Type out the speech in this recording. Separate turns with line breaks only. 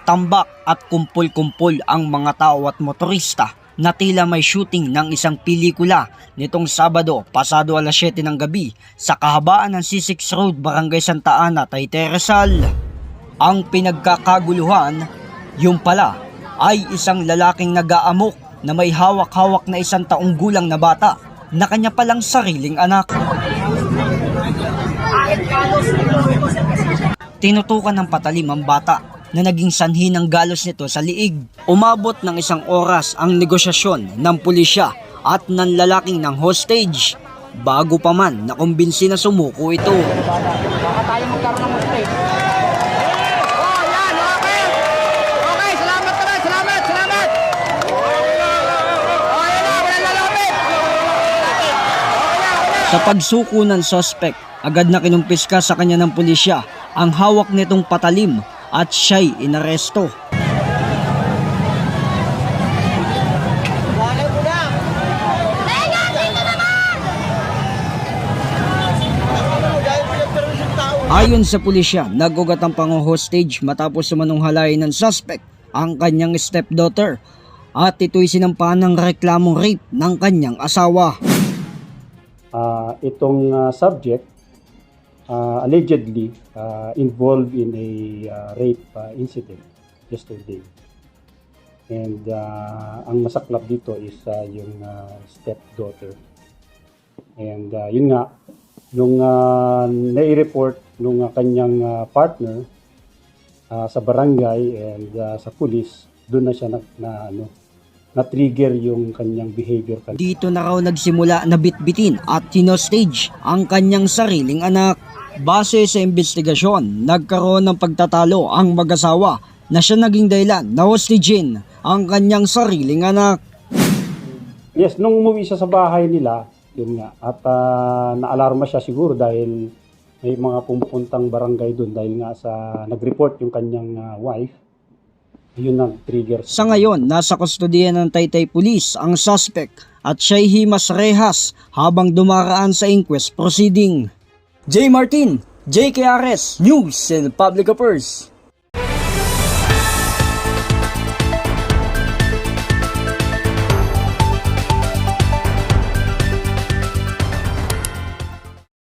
Tambak at kumpul-kumpul ang mga tao at motorista na tila may shooting ng isang pelikula nitong Sabado pasado alas 7 ng gabi sa kahabaan ng C6 Road, Barangay Santa Ana, Taytay, Rizal. Ang pinagkakaguluhan, yung pala ay isang lalaking nag-aamok na may hawak-hawak na 1 taong gulang na bata na kanya palang sariling anak. Tinutukan ng patalim ang bata na naging sanhi ng galos nito sa liig. Umabot ng 1 oras ang negosyasyon ng pulisya at ng lalaking ng hostage bago pa man nakumbinsi na sumuko ito.
Baka tayo magkaroon ng hostage. Oh, yan, okay. Okay, salamat naman, salamat. Oh, yan na, walang lalapit.
Sa pagsuko ng suspect, agad na kinumpis ka sa kanya ng pulisya ang hawak nitong patalim at siya'y inaresto. Ayon sa pulisya, nag-ugat ang pango-hostage matapos sumanunghalayan ng suspect ang kanyang stepdaughter at ito'y sinampahan ng reklamong rape ng kanyang asawa.
Itong subject allegedly involved in a rape incident yesterday. And ang masaklap dito is yung stepdaughter. And yun nga, nung nai-report nung kanyang partner sa barangay and sa police, doon na siya na-trigger yung kanyang behavior.
Dito na raw nagsimula na bitbitin at hinostage ang kanyang sariling anak. Base sa investigasyon, nagkaroon ng pagtatalo ang mag-asawa na siya naging dahilan na hostagein ang kanyang sariling anak.
Yes, nung umuwi siya sa bahay nila, yun nga, at naalarma siya siguro dahil may mga pumupuntang barangay doon dahil nga sa nag-report yung kanyang wife. Yun ang trigger.
Sa ngayon, nasa kustodiya ng Taytay Police ang suspect at siya'y himas rehas habang dumaraan sa inquest proceeding. J. Martin, JKRS News and Public Affairs.